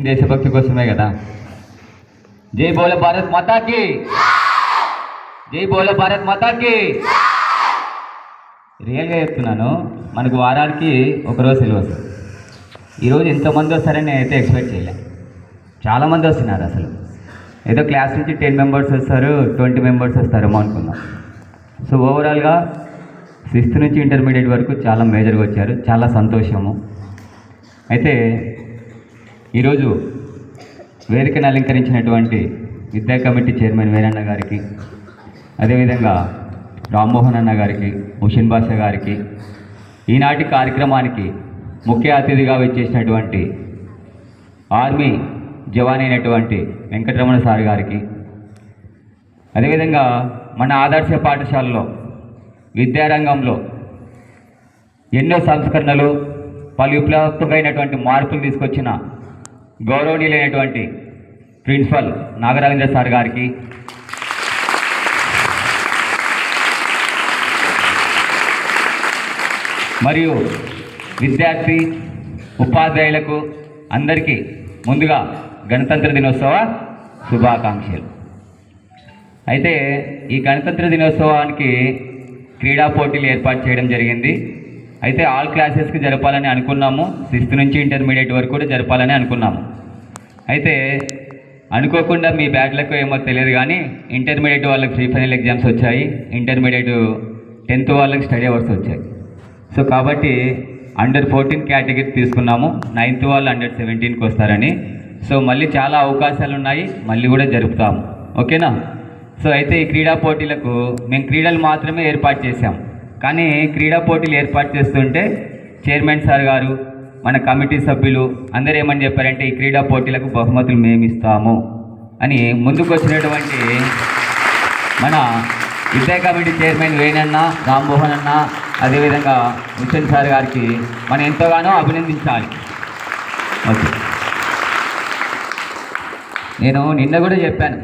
చేసిన దేశభక్తి కోసమే కదా. జై బోలో భారత్ మాతాకి, జై బోలో భారత్ మాతాకి. రియల్గా చెప్తున్నాను, మనకు వారానికి ఒకరోజు సెలవు వస్తుంది. ఈరోజు ఎంతమంది వస్తారని నేనైతే ఎక్స్పెక్ట్ చేయలే. చాలామంది వస్తున్నారు. అసలు ఏదో క్లాస్ నుంచి 10 మెంబర్స్ వస్తారు, 20 మెంబర్స్ వస్తారేమో అనుకున్నాం. సో ఓవరాల్గా 6th నుంచి ఇంటర్మీడియట్ వరకు చాలా మేజర్గా వచ్చారు. చాలా సంతోషము. అయితే ఈరోజు వేదికను అలంకరించినటువంటి విద్యా కమిటీ చైర్మన్ వీరన్న గారికి, అదేవిధంగా రామ్మోహన్ అన్న గారికి, ముషిన్ బాషా గారికి, ఈనాటి కార్యక్రమానికి ముఖ్య అతిథిగా వచ్చేసినటువంటి ఆర్మీ జవాన్ అయినటువంటి వెంకటరమణ సార్ గారికి, అదేవిధంగా మన ఆదర్శ పాఠశాలలో విద్యారంగంలో ఎన్నో సంస్కరణలు, పలు విప్లవాత్మకమైనటువంటి మార్పులు తీసుకొచ్చిన గౌరవనీయులైనటువంటి ప్రిన్సిపల్ నాగరాజేంద్ర సార్ గారికి, మరియు విద్యార్థి ఉపాధ్యాయులకు అందరికీ ముందుగా గణతంత్ర దినోత్సవ శుభాకాంక్షలు. అయితే ఈ గణతంత్ర దినోత్సవానికి క్రీడా పోటీలు ఏర్పాటు చేయడం జరిగింది. అయితే ఆల్ క్లాసెస్కి జరపాలని అనుకున్నాము. 6th నుంచి ఇంటర్మీడియట్ వరకు కూడా జరపాలని అనుకున్నాము. అయితే అనుకోకుండా మీ బ్యాగ్లకు ఏమో తెలియదు కానీ ఇంటర్మీడియట్ వాళ్ళకి ప్రీ ఫైనల్ ఎగ్జామ్స్ వచ్చాయి, ఇంటర్మీడియట్ 10th వాళ్ళకి స్టడీ అవర్స్ వచ్చాయి. సో కాబట్టి అండర్ 14 కేటగిరీ తీసుకున్నాము. 9th వాళ్ళు అండర్ 17కి వస్తారని. సో మళ్ళీ చాలా అవకాశాలు ఉన్నాయి, మళ్ళీ కూడా జరుపుతాము. ఓకేనా? సో అయితే ఈ క్రీడా పోటీలకు మేము క్రీడలు మాత్రమే ఏర్పాటు చేశాం. కానీ క్రీడా పోటీలు ఏర్పాటు చేస్తుంటే చైర్మన్ సార్ గారు, మన కమిటీ సభ్యులు అందరూ ఏమని చెప్పారంటే ఈ క్రీడా పోటీలకు బహుమతులు మేము ఇస్తాము అని ముందుకు వచ్చినటువంటి మన విద్యా కమిటీ చైర్మన్ వేణన్న, రామ్మోహన్ అన్న, అదేవిధంగా ముషన్ సార్ గారికి మనం ఎంతగానో అభినందించాలి. ఓకే, నేను నిన్న కూడా చెప్పాను,